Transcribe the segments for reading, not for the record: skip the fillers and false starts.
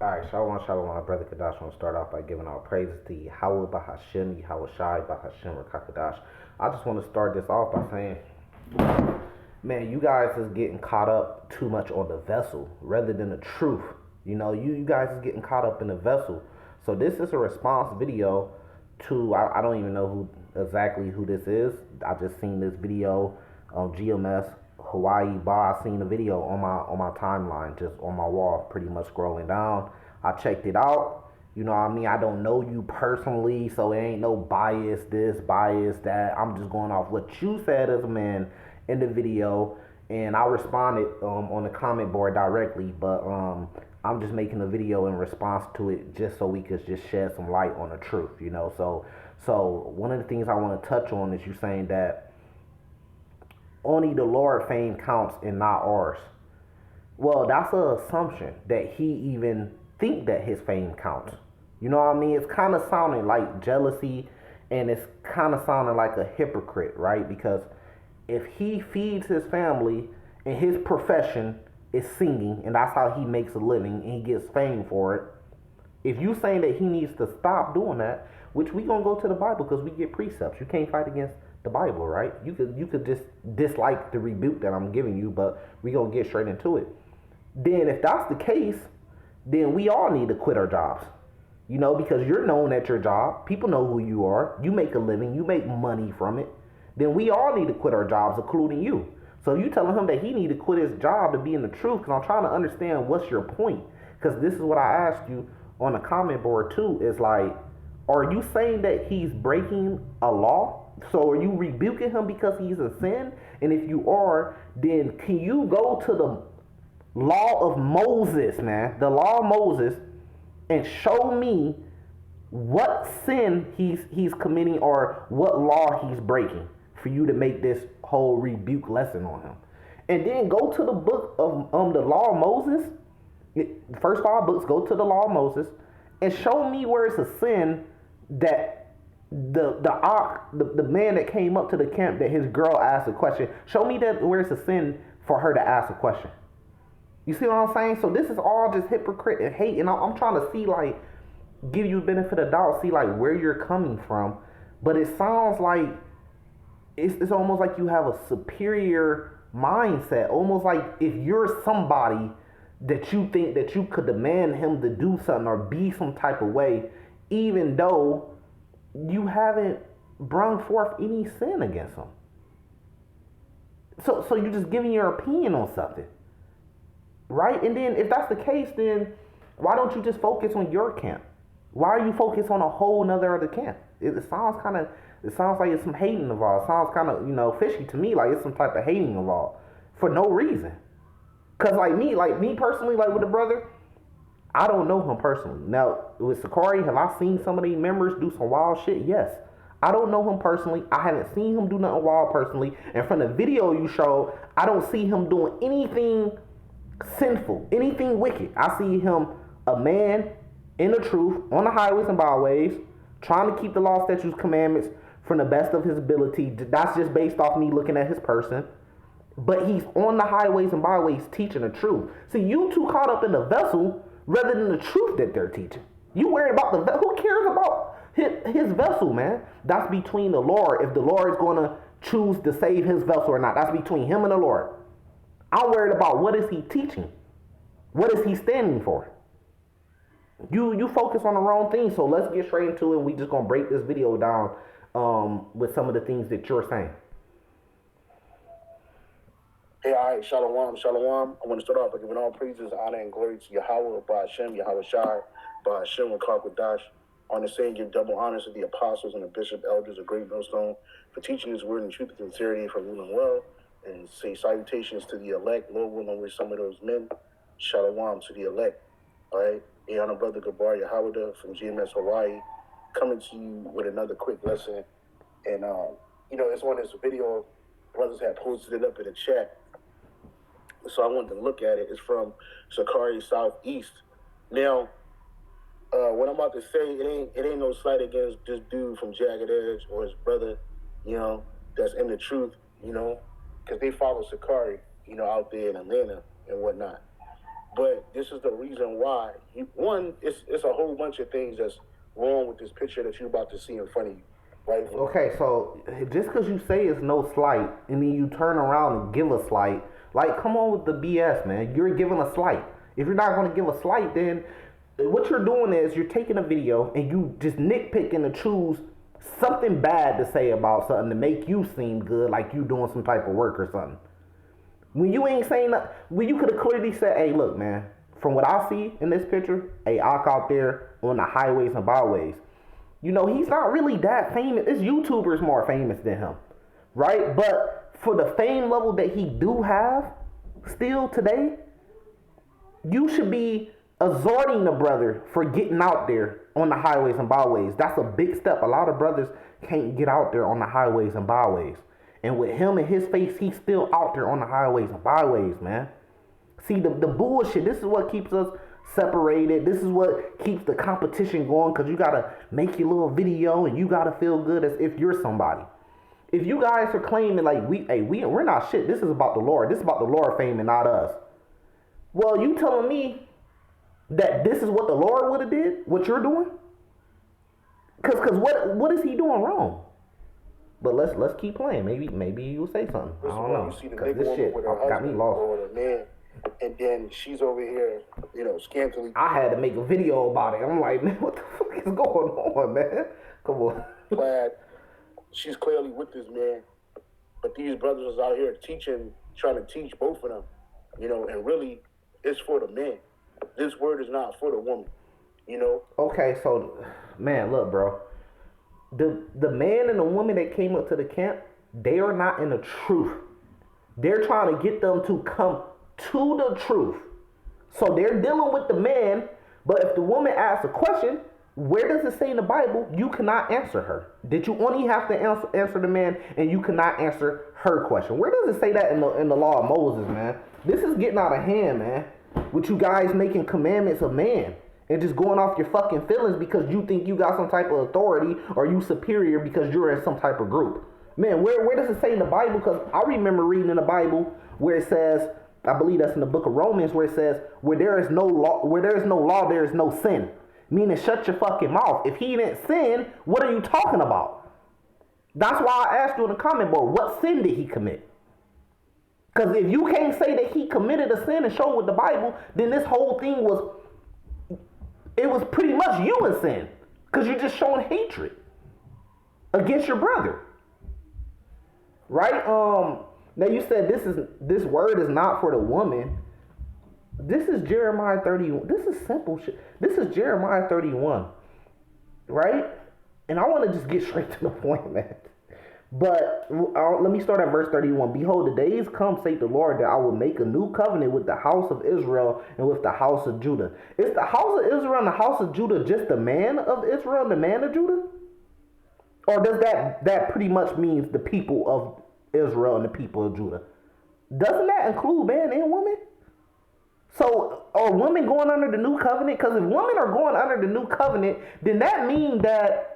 Alright, Shalom, Shalom, my brother Kadash. I want to start off by giving all praises to Yahweh Bahashem, Yahweh Shai Bahashem Rakakadash. I just want to start this off by saying, man, you guys is getting caught up too much on the vessel rather than the truth. You guys is getting caught up in the vessel. So this is a response video to, I don't even know who this is. I just seen this video on GMS Hawaii Bar. I seen the video on my timeline, just on my wall, pretty much scrolling down. I checked it out. You know what I mean? I don't know you personally, so it ain't no bias this, bias that. I'm just going off what you said as a man in the video, and I responded on the comment board directly, but I'm just making a video in response to it just so we could just shed some light on the truth, So one of the things I want to touch on is you saying that only the Lord fame counts and not ours. Well, that's an assumption that he even think that his fame counts. You know what I mean? It's kind of sounding like jealousy, and it's kind of sounding like a hypocrite, right? Because if he feeds his family and his profession is singing, and that's how he makes a living, and he gets fame for it, if you saying that he needs to stop doing that, which we gonna go to the Bible because we get precepts. You can't fight against the Bible, right? You could just dislike the rebuke that I'm giving you, but we gonna get straight into it. Then if that's the case, then we all need to quit our jobs. Because you're known at your job. People know who you are. You make a living. You make money from it. Then we all need to quit our jobs, including you. So you telling him that he need to quit his job to be in the truth, because I'm trying to understand what's your point. Because this is what I asked you on the comment board too, is like, are you saying that he's breaking a law? So are you rebuking him because he's a sin? And if you are, then can you go to the law of Moses, man, the law of Moses, and show me what sin he's committing or what law he's breaking for you to make this whole rebuke lesson on him? And then go to the book of the law of Moses. First 5 books, go to the law of Moses and show me where it's a sin that the man that came up to the camp, that his girl asked a question. Show me that where it's a sin for her to ask a question. You see what I'm saying? So this is all just hypocrite and hate, and I'm trying to see, like, give you a benefit of the doubt, see like where you're coming from. But it sounds like it's almost like you have a superior mindset, almost like if you're somebody that you think that you could demand him to do something or be some type of way, even though you haven't brung forth any sin against him. So you're just giving your opinion on something, right? And then if that's the case, then why don't you just focus on your camp? Why are you focused on a whole nother other camp? It sounds like it's some hating involved. It sounds kind of, fishy to me, like it's some type of hating involved for no reason. Cause like me personally, like with the brother, I don't know him personally. Now with Sakari, have I seen some of these members do some wild shit? Yes. I don't know him personally. I haven't seen him do nothing wild personally. And from the video you showed, I don't see him doing anything sinful, anything wicked. I see him a man in the truth on the highways and byways, trying to keep the law, statutes, commandments from the best of his ability. That's just based off me looking at his person. But he's on the highways and byways teaching the truth. See, you too caught up in the vessel rather than the truth that they're teaching. You worried about the vessel. Who cares about his vessel, man? That's between the Lord. If the Lord is going to choose to save his vessel or not, that's between him and the Lord. I'm worried about what is he teaching. What is he standing for? You focus on the wrong thing, so let's get straight into it. We just going to break this video down with some of the things that you're saying. Hey, all right, shalom, shalom. I want to start off by giving all praises, honor, and glory to Yahweh, Bahashem, Yahweh Shai, Bahashem, Rakakadash. On the same, give double honors to the apostles and the bishop, elders of Great Millstone for teaching his word in truth and sincerity, for ruling well. And say salutations to the elect, Lord willing, with some of those men. Shalom to the elect. All right, hey, honor brother Gabar Yahweh from GMS Hawaii, coming to you with another quick lesson. And, it's on this video, brothers had posted it up in the chat. So I wanted to look at it. It's from Sakari Southeast. Now, what I'm about to say, it ain't no slight against this dude from Jagged Edge or his brother, that's in the truth, because they follow Sakari, out there in Atlanta and whatnot. But this is the reason why. One, it's a whole bunch of things that's wrong with this picture that you're about to see in front of you, right? Okay, so just because you say it's no slight, and then you turn around and give a slight, like, come on with the BS, man. You're giving a slight. If you're not going to give a slight, then what you're doing is you're taking a video and you just nitpicking to choose something bad to say about something to make you seem good, like you doing some type of work or something. When you ain't saying nothing, when you could have clearly said, hey, look, man, from what I see in this picture, hey, Ock out there on the highways and byways, you know, he's not really that famous. This YouTuber's more famous than him, right? But for the fame level that he do have still today, you should be exhorting the brother for getting out there on the highways and byways. That's a big step. A lot of brothers can't get out there on the highways and byways. And with him and his face, he's still out there on the highways and byways, man. See, the bullshit, this is what keeps us separated. This is what keeps the competition going, because you got to make your little video and you got to feel good as if you're somebody. If you guys are claiming like, we're not shit. This is about the Lord. This is about the Lord fame and not us. Well, you telling me that this is what the Lord would have did? What you're doing? Because what is he doing wrong? But let's keep playing. Maybe you'll say something. I don't know. You see the Because nigga this woman shit with her got me husband lost. or with her man, and then she's over here, scantily I had to make a video about it. I'm like, man, what the fuck is going on, man? Come on. clad. She's clearly with this man, but these brothers is out here trying to teach both of them, and really, it's for the man. This word is not for the woman, Okay, so, man, look, bro. The man and the woman that came up to the camp, they are not in the truth. They're trying to get them to come to the truth. So they're dealing with the man, but if the woman asks a question, where does it say in the Bible you cannot answer her? Did you only have to answer the man and you cannot answer her question? Where does it say that in the law of Moses, man? This is getting out of hand, man. With you guys making commandments of man and just going off your fucking feelings because you think you got some type of authority or you superior because you're in some type of group. Man, where does it say in the Bible? Because I remember reading in the Bible where it says, I believe that's in the book of Romans, where it says, where there is no law, there is no sin. Meaning, shut your fucking mouth. If he didn't sin, what are you talking about? That's why I asked you in the comment board, what sin did he commit? Because if you can't say that he committed a sin and show with the Bible, then this whole thing was pretty much you in sin. Because you're just showing hatred against your brother. Right? Now you said this word is not for the woman. This is Jeremiah 31. This is simple shit. This is Jeremiah 31. Right? And I want to just get straight to the point, man. But let me start at verse 31. Behold, the days come, saith the Lord, that I will make a new covenant with the house of Israel and with the house of Judah. Is the house of Israel and the house of Judah just the man of Israel and the man of Judah? Or does that pretty much means the people of Israel and the people of Judah? Doesn't that include man and woman? So are women going under the new covenant? Because if women are going under the new covenant, then that means that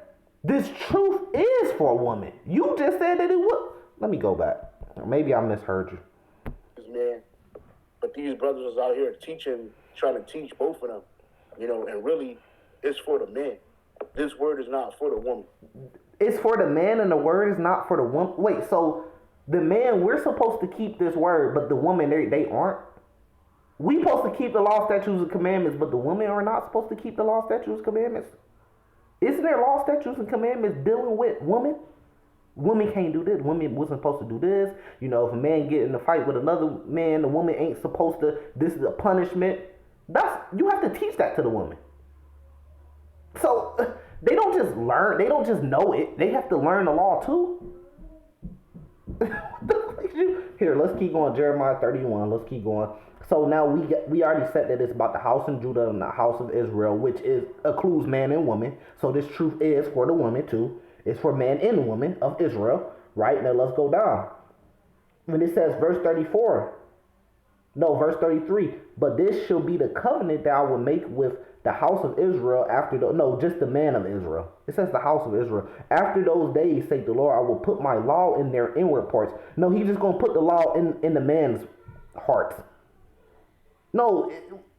this truth is for a woman. You just said that it would. Let me go back. Maybe I misheard you. Man, but these brothers is out here trying to teach both of them, and really, it's for the man. This word is not for the woman. It's for the man and the word is not for the woman. Wait, so the man, we're supposed to keep this word, but the woman, they aren't? We supposed to keep the law, statutes, and commandments, but the women are not supposed to keep the law, statutes, and commandments? Isn't there law, statutes, and commandments dealing with women? Women can't do this. Women wasn't supposed to do this. If a man get in a fight with another man, the woman ain't supposed to. This is a punishment. You have to teach that to the woman. So they don't just learn. They don't just know it. They have to learn the law too. Here, let's keep going. Jeremiah 31. Let's keep going. So now we already said that it's about the house of Judah and the house of Israel, which includes man and woman. So this truth is for the woman too. It's for man and woman of Israel. Right? Now let's go down. When it says verse 34. No, verse 33. But this shall be the covenant that I will make with the house of Israel just the man of Israel. It says the house of Israel. After those days, say the Lord, I will put my law in their inward parts. No, he's just going to put the law in the man's heart. No,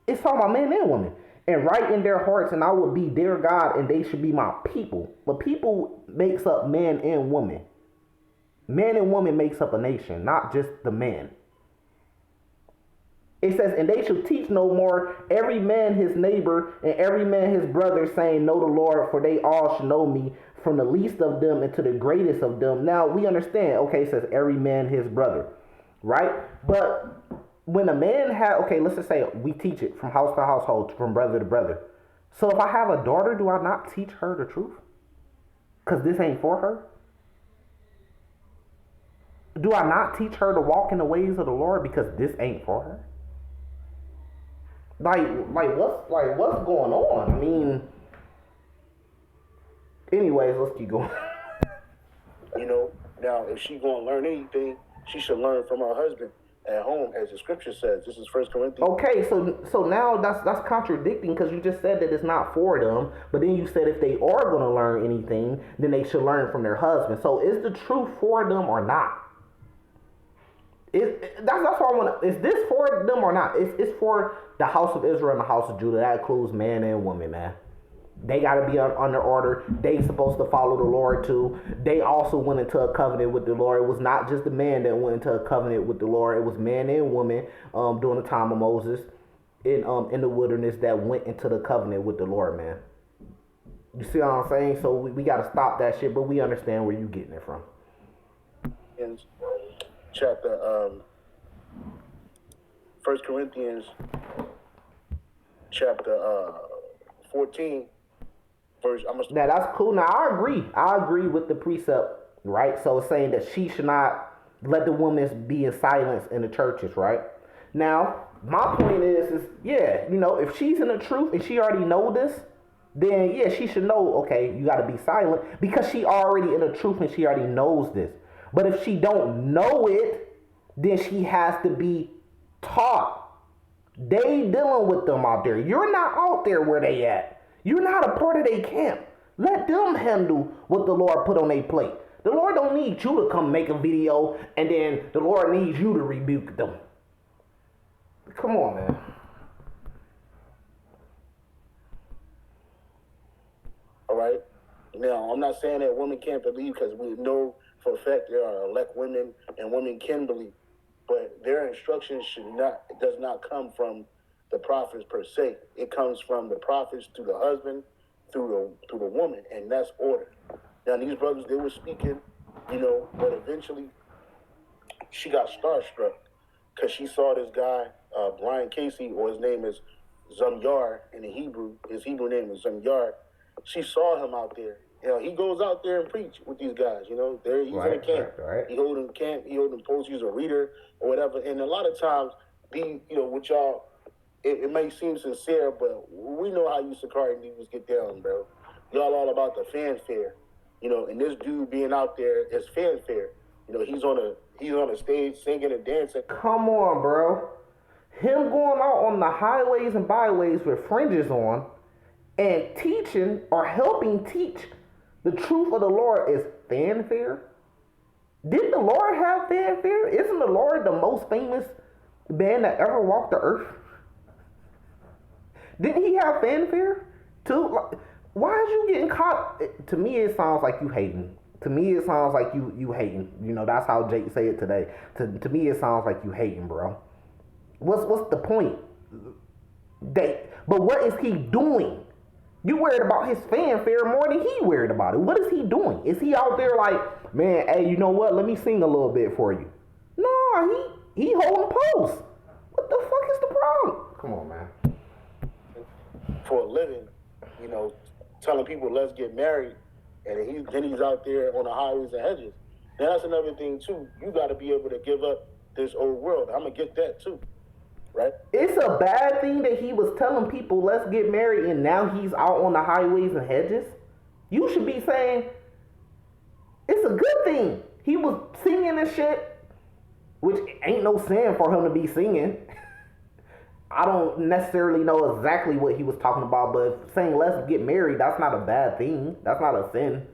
It's talking about men and women. And right in their hearts, and I will be their God, and they should be my people. But people makes up man and woman. Man and woman makes up a nation, not just the man. It says, and they shall teach no more every man his neighbor and every man his brother, saying, know the Lord, for they all shall know me, from the least of them and to the greatest of them. Now we understand, okay, it says every man his brother, right? But when a man okay, let's just say we teach it from house to household, from brother to brother. So if I have a daughter, do I not teach her the truth? Because this ain't for her? Do I not teach her to walk in the ways of the Lord because this ain't for her? What's going on? I mean, anyways, let's keep going. Now if she gonna learn anything, she should learn from her husband at home, as the scripture says. This is 1 Corinthians. Okay, so now that's contradicting, because you just said that it's not for them, but then you said if they are gonna learn anything, then they should learn from their husband. So is the truth for them or not? That's what I want to. Is this for them or not? It's for the house of Israel and the house of Judah. That includes man and woman, man. They got to be under order. They supposed to follow the Lord too. They also went into a covenant with the Lord. It was not just the man that went into a covenant with the Lord. It was man and woman during the time of Moses in the wilderness that went into the covenant with the Lord, man. You see what I'm saying? So we got to stop that shit, but we understand where you getting it from. In chapter 1 Corinthians chapter 14 verse. Now that's cool. Now I agree with the precept, right? So it's saying that she should not let the women be in silence in the churches, right? Now my point is yeah, if she's in the truth and she already know this, then yeah, she should know, okay, you got to be silent, because she already in the truth and she already knows this. But if she don't know it, then she has to be taught. They dealing with them out there. You're not out there where they at. You're not a part of their camp. Let them handle what the Lord put on their plate. The Lord don't need you to come make a video and then the Lord needs you to rebuke them. Come on, man. All right. Now, I'm not saying that women can't believe, because we know for a fact there are elect women and women can believe, but their instruction does not come from the prophets per se. It comes from the prophets to the husband, through the woman, and that's order. Now these brothers, they were speaking, but eventually she got starstruck because she saw this guy, Brian Casey, or his name is Zamyar in the Hebrew. His Hebrew name is Zamyar. She saw him out there. He goes out there and preach with these guys. He's in a camp. Right. He holding camp. He holding posts. He's a reader or whatever. And a lot of times, with y'all, it may seem sincere, but we know how you Sakari niggas get down, bro. Y'all all about the fanfare, And this dude being out there is fanfare. He's on a stage singing and dancing. Come on, bro. Him going out on the highways and byways with fringes on and teaching or helping teach the truth of the Lord is fanfare? Didn't the Lord have fanfare? Isn't the Lord the most famous man that ever walked the earth? Didn't he have fanfare too? Why is you getting caught? To me, it sounds like you hating. To me, it sounds like you hating. That's how Jake say it today. To me, it sounds like you hating, bro. What's the point? But what is he doing? You worried about his fanfare more than he worried about it. What is he doing? Is he out there like, man, hey, you know what? Let me sing a little bit for you. No, he holding posts. What the fuck is the problem? Come on, man. For a living, telling people let's get married, and then he's out there on the highways and hedges. Now that's another thing too. You got to be able to give up this old world. I'm gonna get that too. Right? It's a bad thing that he was telling people, let's get married, and now he's out on the highways and hedges. You should be saying, it's a good thing. He was singing and shit, which ain't no sin for him to be singing. I don't necessarily know exactly what he was talking about, but saying let's get married, that's not a bad thing. That's not a sin.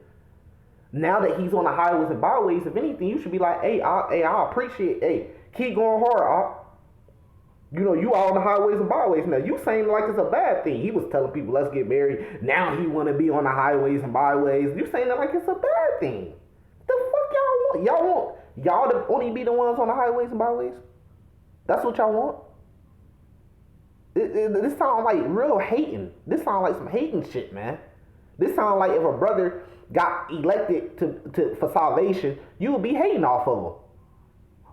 Now that he's on the highways and byways, if anything, you should be like, hey, I appreciate, hey, keep going hard, You know, you all on the highways and byways now. You saying like it's a bad thing. He was telling people, let's get married. Now he want to be on the highways and byways. You saying that like it's a bad thing. The fuck y'all want? Y'all to only be the ones on the highways and byways? That's what y'all want? This sounds like real hating. This sounds like some hating shit, man. This sounds like if a brother got elected for salvation, you would be hating off of him.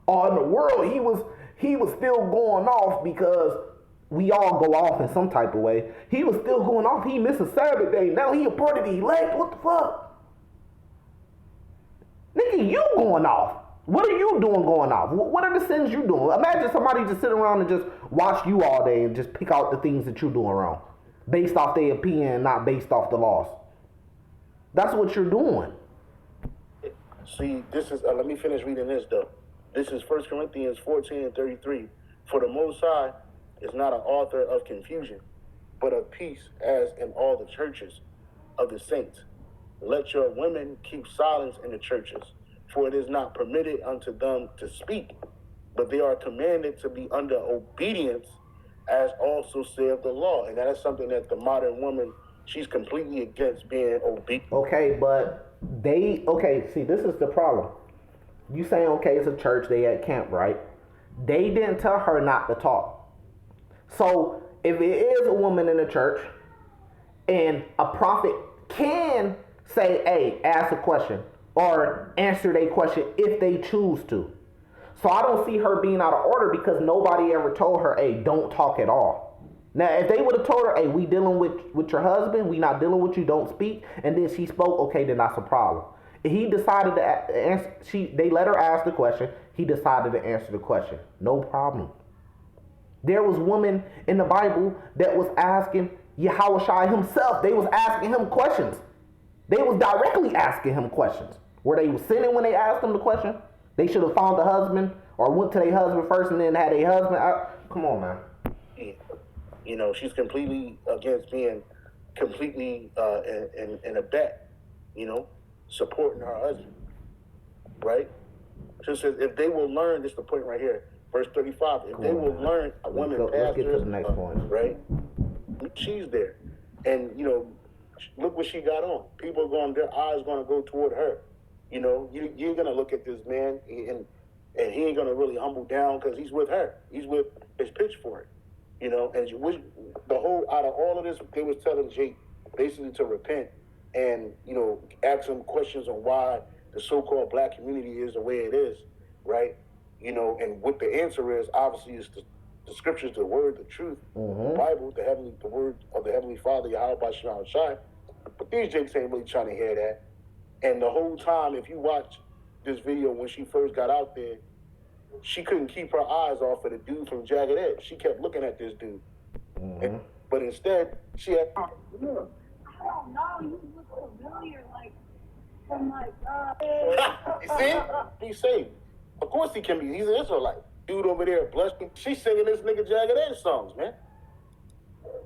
Or in the world, he was still going off because we all go off in some type of way. He was still going off. He missed a Sabbath day. Now he a part of the elect. What the fuck? Nigga, you going off. What are you doing going off? What are the sins you doing? Imagine somebody just sit around and just watch you all day and just pick out the things that you're doing wrong. Based off their opinion, not based off the laws. That's what you're doing. See, this is, let me finish reading this though. This is 1 Corinthians 14:33. For the Most High is not an author of confusion, but of peace, as in all the churches of the saints. Let your women keep silence in the churches, for it is not permitted unto them to speak, but they are commanded to be under obedience, as also saith the law. And that is something that the modern woman, she's completely against being obedient. Okay, but see, this is the problem. You saying, okay, it's a church, they at camp, right? They didn't tell her not to talk. So if it is a woman in the church and a prophet can say, hey, ask a question or answer their question if they choose to. So I don't see her being out of order because nobody ever told her, hey, don't talk at all. Now, if they would have told her, hey, we dealing with your husband, we not dealing with you, don't speak, and then she spoke, okay, then that's a problem. He decided to answer, they let her ask the question, he decided to answer the question. No problem. There was women in the Bible that was asking Yahushua himself, they was asking him questions. They was directly asking him questions. Were they sinning when they asked him the question? They should have found the husband or went to their husband first and then had a husband. Come on, man. You know, she's completely against being completely in a bet, you know, supporting her husband, right? So it says, if they will learn, this is the point right here, verse 35, if they will learn, women pastors, let's get to the next point. Right? She's there. And, you know, look what she got on. People are going, their eyes going to go toward her. You know, you're going to look at this man and he ain't going to really humble down because he's with her. He's with his pitchfork. You know, and the whole, out of all of this, they was telling Jake basically to repent and, you know, ask him questions on why the so-called black community is the way it is, right? You know, and what the answer is, obviously, is the scriptures, the word, the truth, the Bible, the word of the Heavenly Father, Yahweh Shalom Shai. But these Jakes ain't really trying to hear that. And the whole time, if you watch this video when she first got out there, she couldn't keep her eyes off of the dude from Jagged Edge. She kept looking at this dude. But instead, she had... I don't know, you look familiar, like, from like, You see? He's saved. Of course he can be. He's an Israelite. Dude over there, blessed. She's singing this nigga Jagged Edge songs, man.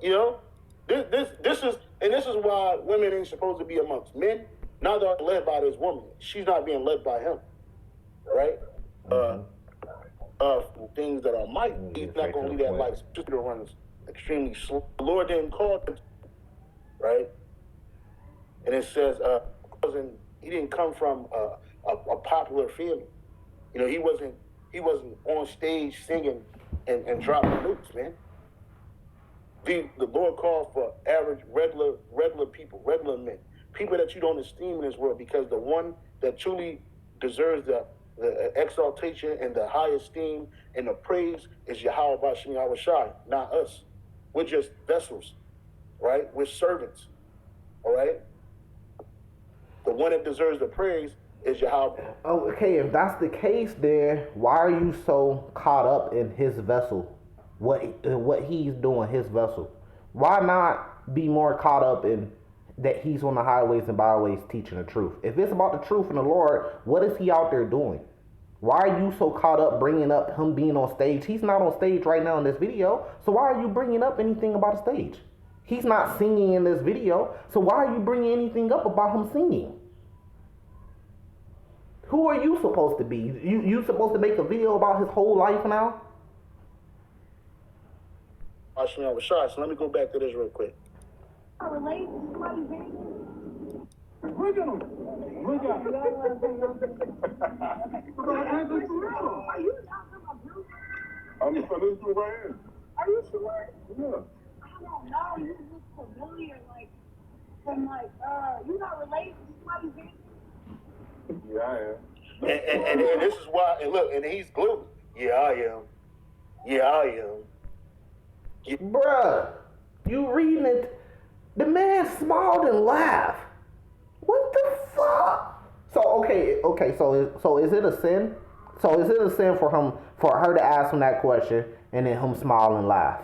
You know? This is why women ain't supposed to be amongst men. Now they're led by this woman. She's not being led by him. Right? Things that are might. He's not going to lead that life. Just to run extremely slow. The Lord didn't call him, right? And it says he didn't come from a popular feeling. You know, he wasn't on stage singing and dropping notes, man. The Lord called for average, regular people, regular men, people that you don't esteem in this world, because the one that truly deserves the exaltation and the high esteem and the praise is Yahweh Bashem Yahweh Shai, not us. We're just vessels, right? We're servants, all right? The one that deserves the praise is Yahweh. Oh, okay, if that's the case, then why are you so caught up in his vessel? What he's doing, his vessel? Why not be more caught up in that he's on the highways and byways teaching the truth? If it's about the truth and the Lord, what is he out there doing? Why are you so caught up bringing up him being on stage? He's not on stage right now in this video, so why are you bringing up anything about a stage? He's not singing in this video, so why are you bringing anything up about him singing? Who are you supposed to be? You supposed to make a video about his whole life now? Hashem Yahweh Shai. So let me go back to this real quick. I relate to somebody very Look at him. Look at him. Are you talking about Bruce? I'm just going to listen to who I am. Are you sure? Yeah. I don't know. You look familiar, like from like you not related to somebody very Yeah, I am. And this is why, and look, and he's gluten. Yeah, I am. Yeah, I am. Bruh, you reading it? The man smiled and laughed. What the fuck? So okay. So is it a sin? So is it a sin for her to ask him that question and then him smile and laugh?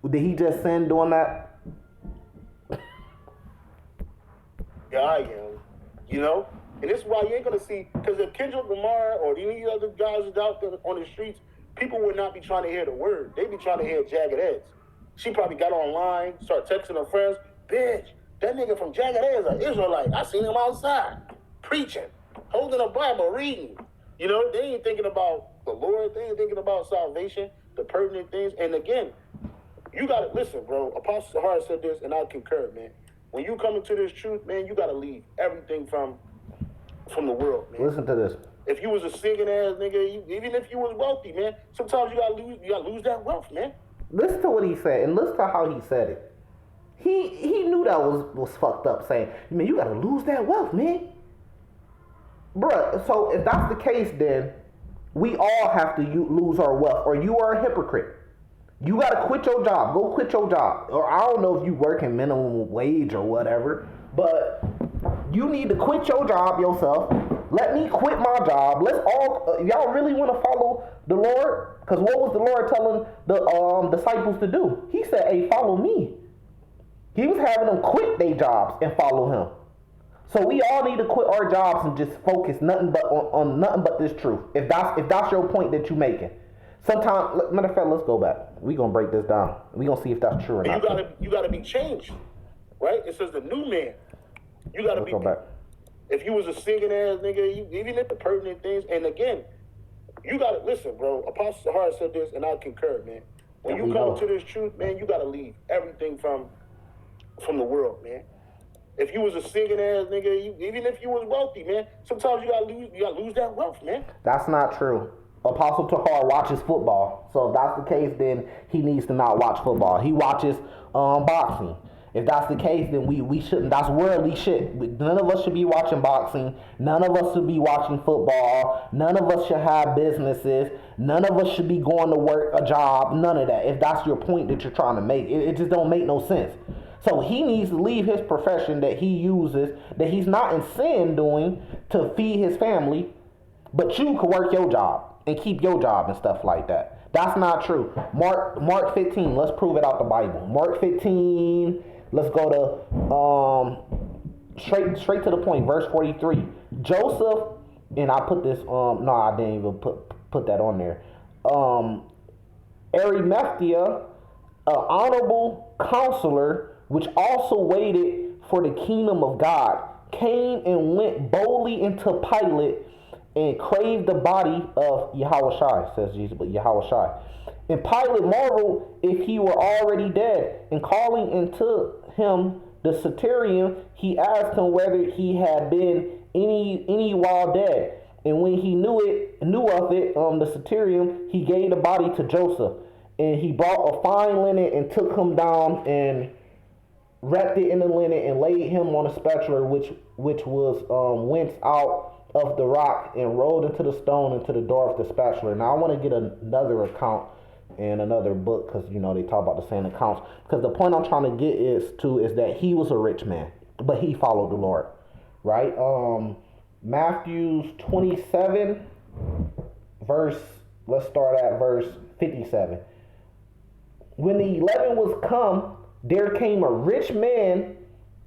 Did he just sin doing that? Yeah, I am. You know? And this is why you ain't gonna see, because if Kendrick Lamar or any other guys is out there on the streets, people would not be trying to hear the word. They'd be trying to hear Jagged Edge. She probably got online, start texting her friends, bitch, that nigga from Jagged Edge, an Israelite. I seen him outside, preaching, holding a Bible, reading. You know, they ain't thinking about the Lord. They ain't thinking about salvation, the pertinent things. And again, you gotta listen, bro. Apostle Sahara said this, and I concur, man. When you come into this truth, man, you gotta leave everything from the world, man. Listen to this. If you was a singing ass nigga, even if you was wealthy, man, sometimes you gotta lose that wealth, man. Listen to what he said, and listen to how he said it. He knew that was fucked up, saying, man, you gotta lose that wealth, man. Bruh, so if that's the case, then we all have to lose our wealth, or you are a hypocrite. You gotta quit your job. Go quit your job. Or I don't know if you work in minimum wage or whatever, but you need to quit your job yourself. Let me quit my job. Let's all, y'all really want to follow the Lord? Because what was the Lord telling the disciples to do? He said, hey, follow me. He was having them quit their jobs and follow him. So we all need to quit our jobs and just focus nothing but on nothing but this truth. If that's your point that you're making. Sometimes, matter of fact, let's go back. We're going to break this down. We're going to see if that's true or not. You gotta be changed, right? It says the new man. You gotta Let's be. go back. If you was a singing ass nigga, even if the pertinent things, and again, you gotta listen, bro. Apostle Sahara said this, and I concur, man. When you come to this truth, man, you gotta leave everything from the world, man. If you was a singing ass nigga, even if you was wealthy, man, sometimes you gotta lose that wealth, man. That's not true. Apostle Tahar watches football. So if that's the case, then he needs to not watch football. He watches boxing. If that's the case, then we shouldn't. That's worldly shit. None of us should be watching boxing. None of us should be watching football. None of us should have businesses. None of us should be going to work a job. None of that. If that's your point that you're trying to make, it just don't make no sense. So he needs to leave his profession that he uses, that he's not in sin doing, to feed his family. But you could work your job and keep your job and stuff like that. That's not true. Mark 15. Let's prove it out the Bible. Mark 15. Let's go to straight to the point. Verse 43. Joseph, and I put this no, I didn't even put that on there. Arimathea, an honorable counselor, which also waited for the kingdom of God, came and went boldly into Pilate and craved the body of Yahushua, says Jesus, but Yahushua. And Pilate marveled if he were already dead, and calling into him the centurion, he asked him whether he had been any while dead. And when he knew of it, the centurion, he gave the body to Joseph, and he brought a fine linen and took him down and wrapped it in the linen and laid him on a spatula which was whence out of the rock and rolled into the stone into the door of the spatula. Now I want to get another account in another book, because they talk about the same accounts, because the point I'm trying to get is that he was a rich man, but he followed the Lord, right? Matthew 27 let's start at verse 57. When the 11 was come, there came a rich man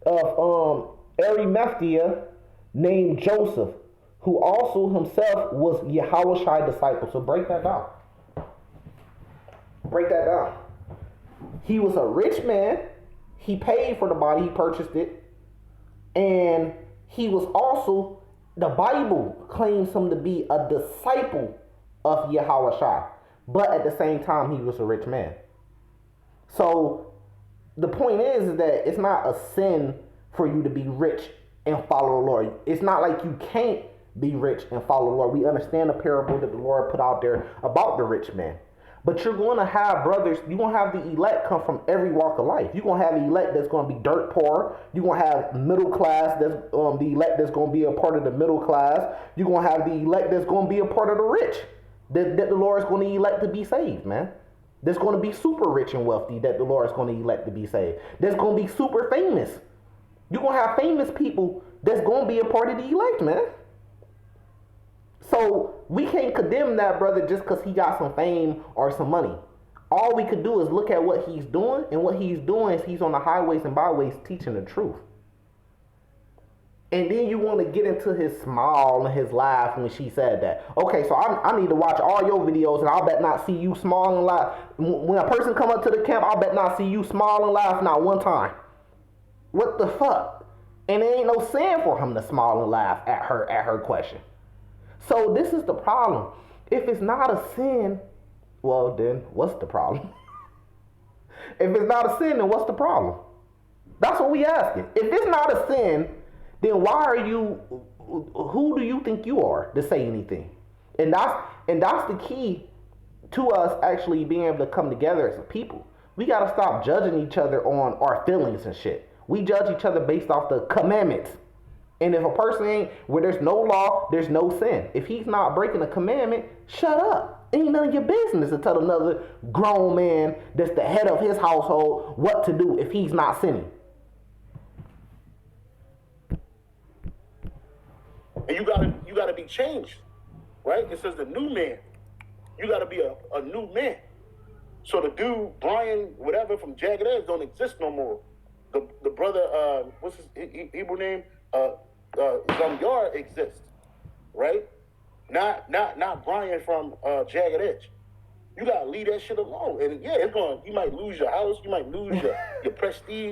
of Arimathea named Joseph, who also himself was Yahushua's disciple. So break that down. He was a rich man. He paid for the body. He purchased it. And he was also, the Bible claims him to be a disciple of Yahushua. But at the same time, he was a rich man. So the point is that it's not a sin for you to be rich and follow the Lord. It's not like you can't be rich and follow the Lord. We understand the parable that the Lord put out there about the rich man. But you're going to have brothers, you're going to have the elect come from every walk of life. You're going to have the elect that's going to be dirt poor. You're going to have middle class, that's the elect that's going to be a part of the middle class. You're going to have the elect that's going to be a part of the rich. That the Lord is going to elect to be saved, man. That's going to be super rich and wealthy that the Lord is going to elect to be saved. That's going to be super famous. You're going to have famous people that's going to be a part of the elect, man. So we can't condemn that brother just because he got some fame or some money. All we could do is look at what he's doing, and what he's doing is he's on the highways and byways teaching the truth. And then you want to get into his smile and his laugh when she said that. Okay, so I need to watch all your videos, and I'll bet not see you smile and laugh. When a person come up to the camp, I'll bet not see you smile and laugh not one time. What the fuck? And there ain't no sin for him to smile and laugh at her question. So this is the problem. If it's not a sin, well then what's the problem? If it's not a sin, then what's the problem? That's what we asking. If it's not a sin, then why are you, who do you think you are to say anything? And that's the key to us actually being able to come together as a people. We got to stop judging each other on our feelings and shit. We judge each other based off the commandments. And if a person ain't, where there's no law, there's no sin. If he's not breaking a commandment, shut up. It ain't none of your business to tell another grown man that's the head of his household what to do if he's not sinning. And you gotta be changed, right? It says the new man. You gotta be a new man. So the dude Brian, whatever from Jagged Edge, don't exist no more. The brother, what's his Hebrew name? Zamyar exists, right? Not Brian from Jagged Edge. You gotta leave that shit alone. And yeah, you might lose your house, you might lose your prestige.